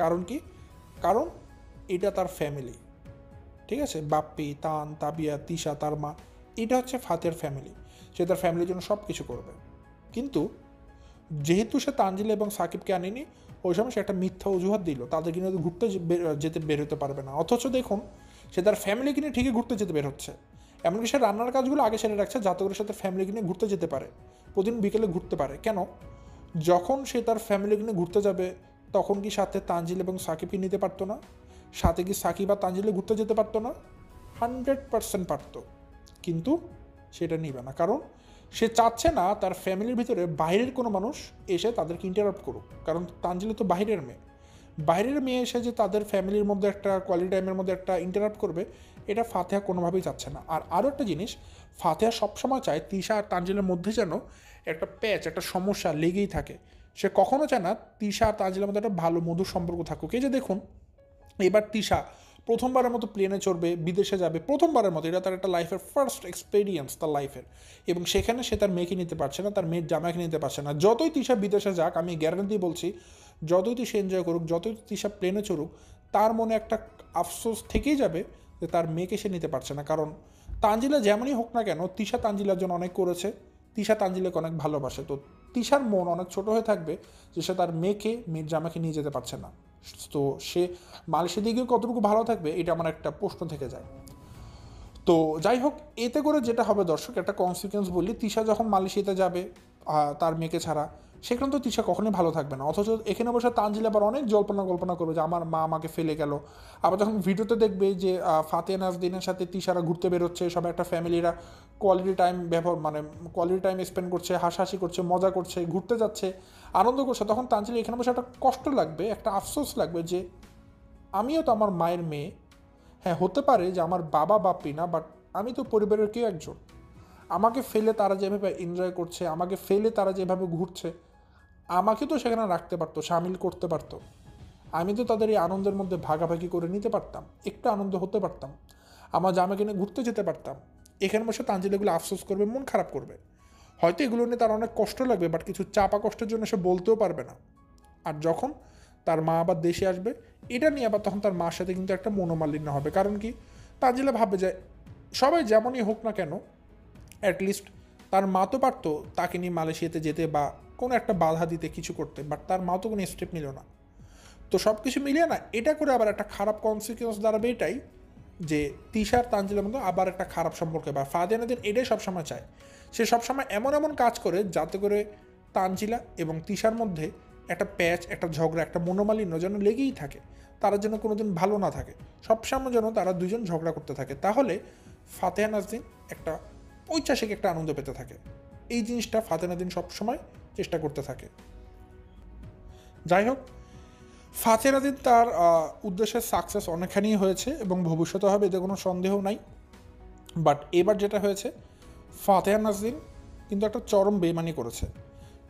কারণ কি? কারণ এটা তার ফ্যামিলি, ঠিক আছে? বাপ্পি, তান, তাবিয়া, তিশা, তার মা, এটা হচ্ছে ফাতেহার ফ্যামিলি, সে তার ফ্যামিলির জন্য সব কিছু করবে। কিন্তু যেহেতু সে তানজিলা এবং সাকিবকে আনেনি, ওই সময় সে একটা মিথ্যা অজুহাত দিল, তাদেরকে নিয়ে ঘুরতে যেতে বের হতে পারবে না। অথচ দেখুন, সে তার ফ্যামিলিকে নিয়ে ঠিকই ঘুরতে যেতে বের হচ্ছে, এমনকি সে রান্নার কাজগুলো আগে সেরে রাখছে যাতে করে সে তার ফ্যামিলিকে নিয়ে ঘুরতে যেতে পারে, প্রতিদিন বিকেলে ঘুরতে পারে। কেন? যখন সে তার ফ্যামিলিকে নিয়ে ঘুরতে যাবে তখন কি সাথে তানজিল এবং সাকিবকে নিতে পারতো না? সাথে কি সাকিব আর তানজিলে ঘুরতে যেতে পারতো না? 100% পারতো, কিন্তু সেটা নিবে না, কারণ সে চাচ্ছে না তার ফ্যামিলির ভিতরে বাইরের কোনো মানুষ এসে তাদেরকে ইন্টারাপ্ট করুক। কারণ তানজিলা তো বাইরের মেয়ে, বাইরের মেয়ে এসে যে তাদের ফ্যামিলির মধ্যে একটা কোয়ালিটি টাইমের মধ্যে একটা ইন্টারাপ্ট করবে, এটা ফাতেহা কোনোভাবেই চাচ্ছে না। আর আরও একটা জিনিস, ফাতেহা সবসময় চায় তিশা আর তানজিলের মধ্যে যেন একটা প্যাচ, একটা সমস্যা লেগেই থাকে। সে কখনো চায় না তিশা আর তানজিলের মধ্যে একটা ভালো মধুর সম্পর্ক থাকুক। এই যে দেখুন, এবার তিশা প্রথমবারের মতো প্লেনে চড়বে, বিদেশে যাবে প্রথমবারের মতো, এটা তার একটা লাইফের ফার্স্ট এক্সপিরিয়েন্স তার লাইফের, এবং সেখানে সে তার মেয়েকে নিতে পারছে না, তার মেয়ের জামাইকে নিতে পারছে না। যতই তিশা বিদেশে যাক, আমি গ্যারান্টি বলছি, যতই তিশা এনজয় করুক, যতই তিশা প্লেনে চড়ুক, তার মনে একটা আফসোস থেকেই যাবে যে তার মেয়েকে সে নিতে পারছে না। কারণ তানজিলা যেমনই হোক না কেন, তিশা তানজিলার জন্য অনেক করেছে, তিশা তানজিলাকে অনেক ভালোবাসে, তো তিশার মন অনেক ছোট হয়ে থাকবে যে সে তার মেয়েকে, মেয়ের জামাইকে নিয়ে যেতে পারছে না। তো সে মালয়েশিয়া দিকে কতটুকু ভালো থাকবে, এটা আমার একটা প্রশ্ন থেকে যায়। তো যাই হোক, এতে করে যেটা হবে দর্শক, একটা কনসিকুয়েন্স বলি, তিশা যখন মালয়েশিয়াতে যাবে তার মেয়েকে ছাড়া, সেখানে তো তিশা কখনোই ভালো থাকবে না। অথচ এখানে বসে তানজিল আবার অনেক কল্পনা করবে যে আমার মা আমাকে ফেলে গেল। আবার যখন ভিডিওতে দেখবে যে ফাতেহা নাজদিনের সাথে তিশারা ঘুরতে বেরোচ্ছে, সব একটা ফ্যামিলিরা কোয়ালিটি টাইম মানে কোয়ালিটি টাইম স্পেন্ড করছে, হাসাহাসি করছে, মজা করছে, ঘুরতে যাচ্ছে, আনন্দ করছে, তখন তানজিল এখানে বসে একটা কষ্ট লাগবে, একটা আফসোস লাগবে যে আমিও তো আমার মায়ের মেয়ে, হ্যাঁ হতে পারে যে আমার বাবা বাপ্পি না, বাট আমি তো পরিবারের কেউ একজন, আমাকে ফেলে তারা যেভাবে এনজয় করছে, আমাকে ফেলে তারা যেভাবে ঘুরছে, আমাকে তো সেখানে রাখতে পারতো, সামিল করতে পারতো, আমি তো তাদের এই আনন্দের মধ্যে ভাগাভাগি করে নিতে পারতাম, একটু আনন্দ হতে পারতাম, আমার জামাকে নিয়ে ঘুরতে যেতে পারতাম। এখানে বসে তানজিল এগুলো আফসোস করবে, মন খারাপ করবে, হয়তো এগুলো নিয়ে তার অনেক কষ্ট লাগবে, বাট কিছু চাপা কষ্টের জন্য সে বলতেও পারবে না। আর যখন তার মা আবার দেশে আসবে, এটা নিয়ে আবার তখন তার মার সাথে কিন্তু একটা মনোমালিন্য হবে। কারণ কি, তানজিলা ভাববে যে সবাই যেমনই হোক না কেন, অ্যাটলিস্ট তার মা তো পারতো তাকে নিয়ে মালয়েশিয়াতে যেতে বা কোনো একটা বাধা দিতে, কিছু করতে, বাট তার মা তো কোনো স্টেপ নিল না। তো সব কিছু মিলিয়ে না, এটা করে আবার একটা খারাপ কনসিকুয়েন্স দাঁড়াবে এটাই যে তিশার তানজিলের মধ্যে আবার একটা খারাপ সম্পর্কে, বা ফাতেহা নাজদিন এটাই সবসময় চায়, সে সবসময় এমন এমন কাজ করে যাতে করে তানজিলা এবং তিশার মধ্যে একটা প্যাচ, একটা ঝগড়া, একটা মনোমালিন্য যেন লেগেই থাকে, তারা যেন কোনোদিন ভালো না থাকে, সবসময় যেন তারা দুজন ঝগড়া করতে থাকে, তাহলে ফাতেহা নাজদিন একটা ঐচ্ছ্বাসিক একটা আনন্দ পেতে থাকে। এই জিনিসটা ফাতেহা নাজদিন সবসময় চেষ্টা করতে থাকে। যাই হোক, ফাতেহা নাজদিন তার উদ্দেশ্যের সাকসেস অনেকখানি হয়েছে এবং ভবিষ্যতে হবে, এতে কোনো সন্দেহ নাই। বাট এবার যেটা হয়েছে, ফাতেহা নাজদিন কিন্তু একটা চরম বেইমানি করেছে।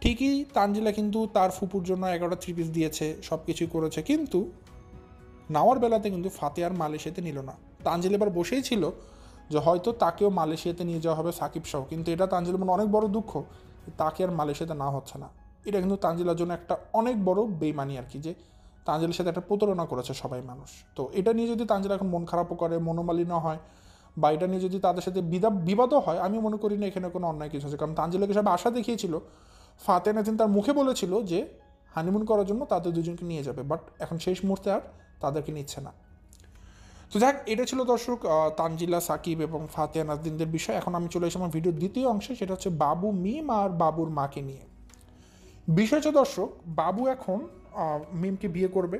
ঠিকই তানজিলা কিন্তু তার ফুপুর জন্য 11টা 3 পিস দিয়েছে, সব কিছুই করেছে, কিন্তু নেওয়ার বেলাতে কিন্তু ফাতেহার মালয়েশিয়াতে নিল না। তানজিলা এবার বসেই ছিল যে হয়তো তাকেও মালয়েশিয়াতে নিয়ে যাওয়া হবে সাকিব সহ, কিন্তু এটা তানজিলের মনে অনেক বড় দুঃখ, তাকে আর মালয়েশিয়াতে না হচ্ছে না। এটা কিন্তু তানজিলার জন্য একটা অনেক বড় বেইমানি আর কি, যে তানজিলের সাথে একটা প্রতারণা করেছে সবাই মানুষ। তো এটা নিয়ে যদি তানজিল এখন মন খারাপও করে, মনোমালিন্য হয়, বা এটা নিয়ে যদি তাদের সাথে বিবাদও হয়, আমি মনে করি না এখানে কোনো অন্যায় কিছু আছে। কারণ তানজিলাকে সব আশা দেখিয়েছিল, ফাতেহা নাজিম তার মুখে বলেছিল যে হানিমুন করার জন্য তাদের দুজনকে নিয়ে যাবে, বাট এখন শেষ মুহূর্তে আর তাদেরকে নিচ্ছে না। তো যাক, এটা ছিল দর্শক তানজিলা, সাকিব এবং ফাতেহা নাজরিনদের বিষয়। এখন আমি চলে এসে আমার ভিডিওর দ্বিতীয় অংশে, সেটা হচ্ছে বাবু মিম আর বাবুর মাকে নিয়ে। বিষয় হচ্ছে দর্শক, বাবু এখন মিমকে বিয়ে করবে।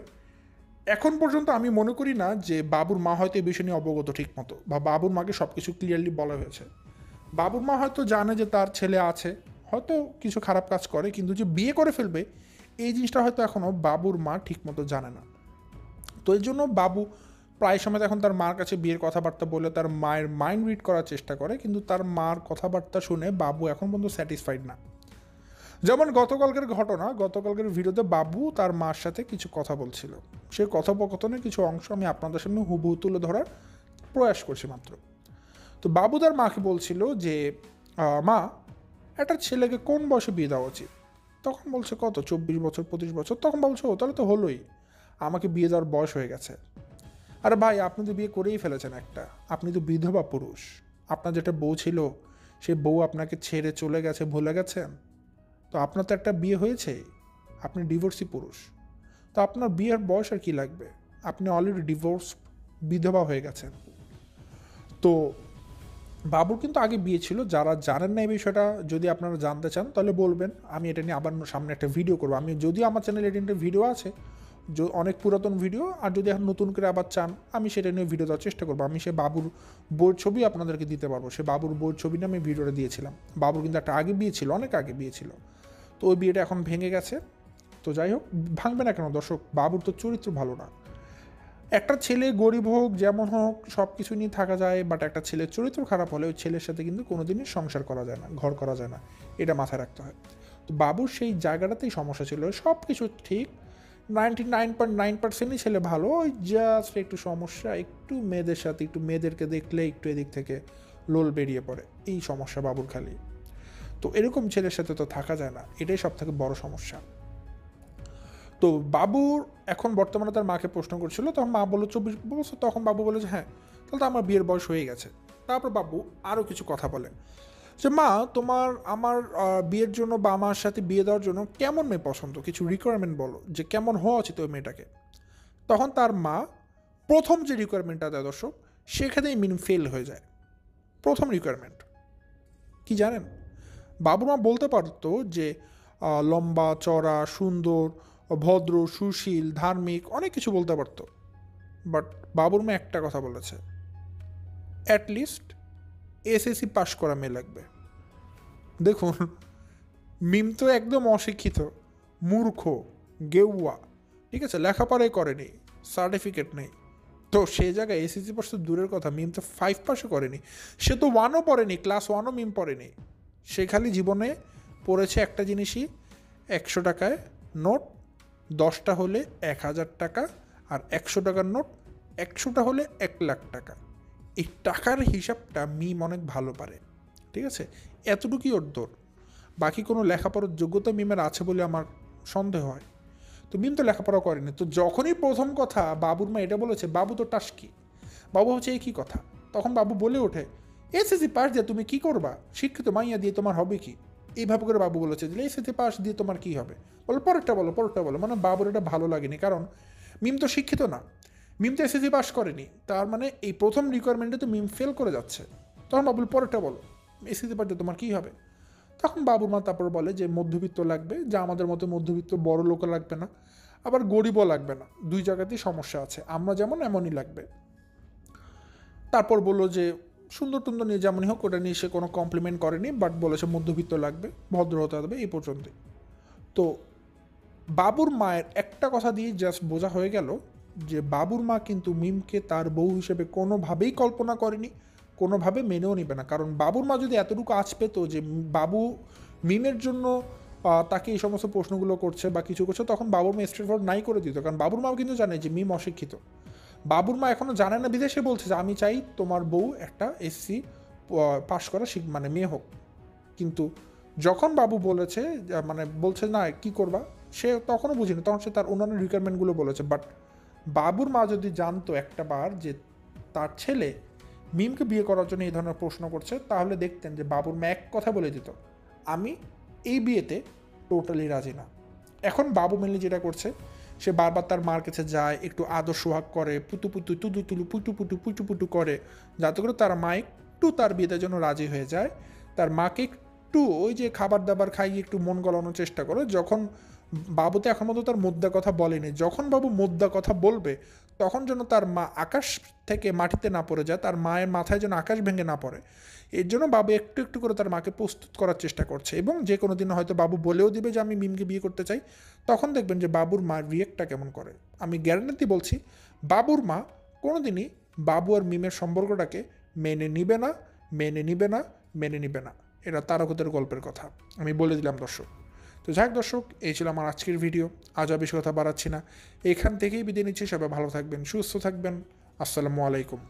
এখন পর্যন্ত আমি মনে করি না যে বাবুর মা হয়তো এই বিষয় নিয়ে অবগত ঠিক মতো, বা বাবুর মাকে সব কিছু ক্লিয়ারলি বলা হয়েছে। বাবুর মা হয়তো জানে যে তার ছেলে আছে, হয়তো কিছু খারাপ কাজ করে, কিন্তু যে বিয়ে করে ফেলবে এই জিনিসটা হয়তো এখনও বাবুর মা ঠিকমতো জানে না। তো এই জন্য বাবু প্রায় সময় এখন তার মার কাছে বিয়ের কথাবার্তা বলে তার মায়ের মাইন্ড রিড করার চেষ্টা করে, কিন্তু তার মার কথাবার্তা শুনে বাবু এখন পর্যন্ত স্যাটিসফাইড না। যেমন গতকালকের ভিডিওতে বাবু তার মার সাথে কিছু কথা বলছিল, সেই কথোপকথনের কিছু অংশ আমি আপনাদের সামনে হুবহু তুলে ধরার প্রয়াস করছি মাত্র। তো বাবু তার মাকে বলছিল যে মা, একটা ছেলেকে কোন বয়সে বিয়ে দেওয়া উচিত? তখন বলছে কত, 24 বছর 25 বছর। তখন বলছে ও তাহলে তো হলোই, আমাকে বিয়ে দেওয়ার বয়স হয়ে গেছে। আরে ভাই, আপনি তো বিয়ে করেই ফেলেছেন একটা, আপনি তো বিধবা পুরুষ। আপনার যেটা বউ ছিল সে বউ আপনাকে ছেড়ে চলে গেছে, ভুলে গেছেন? তো আপনার তো একটা বিয়ে হয়েছে, আপনি ডিভোর্সি পুরুষ, তো আপনার বিয়ের বয়স আর কি লাগবে? আপনি অলরেডি ডিভোর্স, বিধবা হয়ে গেছেন। তো বাবুর কিন্তু আগে বিয়ে ছিল। যারা জানেন না এই বিষয়টা, যদি আপনারা জানতে চান তাহলে বলবেন, আমি এটা নিয়ে আবার সামনে একটা ভিডিও করবো। আমি যদিও আমার চ্যানেলে এটা নিয়ে ভিডিও আছে, অনেক পুরাতন ভিডিও, আর যদি এখন নতুন করে আবার চান আমি সেটা নিয়ে ভিডিও দেওয়ার চেষ্টা করবো। আমি সে বাবুর বইয়ের ছবি আপনাদেরকে দিতে পারবো, সে বাবুর বইয়ের ছবি নিয়ে আমি ভিডিওটা দিয়েছিলাম। বাবুর কিন্তু একটা আগে বিয়ে ছিল, অনেক আগে বিয়ে ছিল, তো ওই বিয়েটা এখন ভেঙে গেছে। তো যাই হোক, ভাঙবে না কেন দর্শক, বাবুর তো চরিত্র ভালো না। একটা ছেলে গরিব হোক যেমন হোক সব কিছু নিয়ে থাকা যায়, বাট একটা ছেলের চরিত্র খারাপ হলে ওই ছেলের সাথে কিন্তু কোনোদিনই সংসার করা যায় না, ঘর করা যায় না, এটা মাথায় রাখতে হয়। তো বাবুর সেই জায়গাটাতেই সমস্যা ছিল। সব কিছু ঠিক, 99.9%ই ছেলে ভালো, ওই জাস্ট একটু সমস্যা, একটু মেয়েদের সাথে, একটু মেয়েদেরকে দেখলে একটু এদিক থেকে লোল বেরিয়ে পড়ে, এই সমস্যা বাবুর খালি। তো এরকম ছেলের সাথে তো থাকা যায় না, এটাই সব থেকে বড় সমস্যা। তো বাবুর এখন বর্তমানে তার মাকে প্রশ্ন করছিল, তখন মা বললো 24 বছর। তখন বাবু বলে যে হ্যাঁ, তাহলে তো আমার বিয়ের বয়স হয়ে গেছে। তারপর বাবু আরও কিছু কথা বলে যে মা, তোমার আমার বিয়ের জন্য বা আমার সাথে বিয়ে দেওয়ার জন্য কেমন মেয়ে পছন্দ, কিছু রিকোয়ারমেন্ট বলো, যে কেমন হওয়া উচিত ওই মেয়েটাকে। তখন তার মা প্রথম যে রিকোয়ারমেন্টটা দেয় দর্শক, সেখানেই ফেল হয়ে যায়। প্রথম রিকোয়ারমেন্ট কি জানেন? বাবুর মা বলতে পারতো যে লম্বা চড়া, সুন্দর, ভদ্র, সুশীল, ধার্মিক, অনেক কিছু বলতে পারতো, বাট বাবুর মা একটা কথা বলেছে, অ্যাটলিস্ট এসএসসি পাশ করা মেয়ে লাগবে। দেখুন, মিম তো একদম অশিক্ষিত, মূর্খ, গেউয়া, ঠিক আছে, লেখাপড়াই করেনি, সার্টিফিকেট নেই। তো সেই জায়গায় এসএসসি পাস তো দূরের কথা, মিম তো 5 পাসও করেনি, সে তো 1ও পড়েনি, ক্লাস 1ও মিম পড়েনি। সে খালি জীবনে পড়েছে একটা জিনিসই, 100 টাকায় নোট 10টা হলে 1000 টাকা, আর 100 টাকার নোট 100টা হলে 1,00,000 টাকা। এই টাকার হিসাবটা মিম অনেক ভালো পারে, ঠিক আছে, এতটুকুই ওর দৌড়। বাকি কোনো লেখাপড়ার যোগ্যতা মিমের আছে বলে আমার সন্দেহ হয়। তো মিম তো লেখাপড়া করেনি। তো যখনই প্রথম কথা বাবুর মা এটা বলেছে, বাবু তো টাসকি, বাবু হচ্ছে এই কী কথা। তখন বাবু বলে ওঠে, এসএসসি পাস দিয়ে তুমি কী করবা, শিক্ষিত মাইয়া দিয়ে তোমার হবে কি? এইভাবে করে বাবু বলেছে যে এসএসসি পাস দিয়ে তোমার কী হবে, বলো পরেরটা বলো। মানে বাবুর এটা ভালো লাগেনি, কারণ মিম তো শিক্ষিত না, মিম তো এসএসসি পাস করেনি, তার মানে এই প্রথম রিকোয়ারমেন্টে তো মিম ফেল করে যাচ্ছে। তখন বাবুর পরেরটা বলো, এসএসসি পাস দিয়ে তোমার কী হবে? তখন বাবুর মা তারপর বলে যে মধ্যবিত্ত লাগবে, যা আমাদের মতো মধ্যবিত্ত, বড় লোকও লাগবে না, আবার গরিবও লাগবে না, দুই জায়গাতেই সমস্যা আছে, আমরা যেমন এমনই লাগবে। তারপর বললো যে সুন্দর টুন্দর নিয়ে যেমনই হোক, ওটা নিয়ে সে কোনো কমপ্লিমেন্ট করেনি, বাট বলেছে মধ্যবিত্ত লাগবে, ভদ্র হতে হবে, এই পর্যন্তই। তো বাবুর মায়ের একটা কথা দিয়ে জাস্ট বোঝা হয়ে গেল যে বাবুর মা কিন্তু মিমকে তার বউ হিসেবে কোনোভাবেই কল্পনা করেনি, কোনোভাবে মেনেও নেবে না। কারণ বাবুর মা যদি এতটুকু আঁচ পেত যে বাবু মিমের জন্য তাকে এই সমস্ত প্রশ্নগুলো করছে বা কিছু করছে, তখন বাবুর মা স্ট্রেট ফরওয়ার্ড নাই করে দিত। কারণ বাবুর মাও কিন্তু জানে যে মিম অশিক্ষিত। বাবুর মা এখনও জানে না বিদেশে বলছে যে আমি চাই তোমার বউ একটা এসসি পাশ করা মানে মেয়ে হোক। কিন্তু যখন বাবু বলেছে মানে বলছে না কি করবা, সে তখনও বুঝিনি, তখন সে তার অন্যান্য রিকোয়ারমেন্টগুলো বলেছে। বাট বাবুর মা যদি জানতো একটা বার যে তার ছেলে মিমকে বিয়ে করার জন্য এই ধরনের প্রশ্ন করছে, তাহলে দেখতেন যে বাবুর মা এক কথা বলে দিত, আমি এই বিয়েতে টোটালি রাজি না। এখন বাবু মেনলি যেটা করছে, সে বারবার তার মার কাছে যায়, একটু আদর সোহাগ করে, পুতু পুতু তুলু তুলু পুটু পুটু পুটু পুটু করে, যাতে করে তার মা একটু তার বিয়েতে জন্য রাজি হয়ে যায়। তার মাকে একটু ওই যে খাবার দাবার খাইয়ে একটু মন গলানোর চেষ্টা করে। যখন বাবুতে এখন মতো তার মুদ্রা কথা বলেনি, যখন বাবু মুদ্রা কথা বলবে তখন যেন তার মা আকাশ থেকে মাটিতে না পড়ে যায়, তার মায়ের মাথায় যেন আকাশ ভেঙে না পড়ে। এর জন্য বাবু একটু একটু করে তার মাকে প্রস্তুত করার চেষ্টা করছে। এবং যে কোনো দিন হয়তো বাবু বলেও দিবে যে আমি মিমকে বিয়ে করতে চাই, তখন দেখবেন যে বাবুর মা রিয়েক্টটা কেমন করে। আমি গ্যারান্টি বলছি, বাবুর মা কোনোদিনই বাবু আর মিমের সম্পর্কটাকে মেনে নিবে না, মেনে নিবে না, মেনে নিবে না। এটা তারকদের গল্পের কথা, আমি বলে দিলাম দর্শক। তো যাই হোক দর্শক, এই ছিল আমার আজকের ভিডিও। আজ আর বেশি কথা বাড়াচ্ছি না, এখান থেকেই বিদায় নিচ্ছি। সবাই ভালো থাকবেন, সুস্থ থাকবেন। আসসালামু আলাইকুম।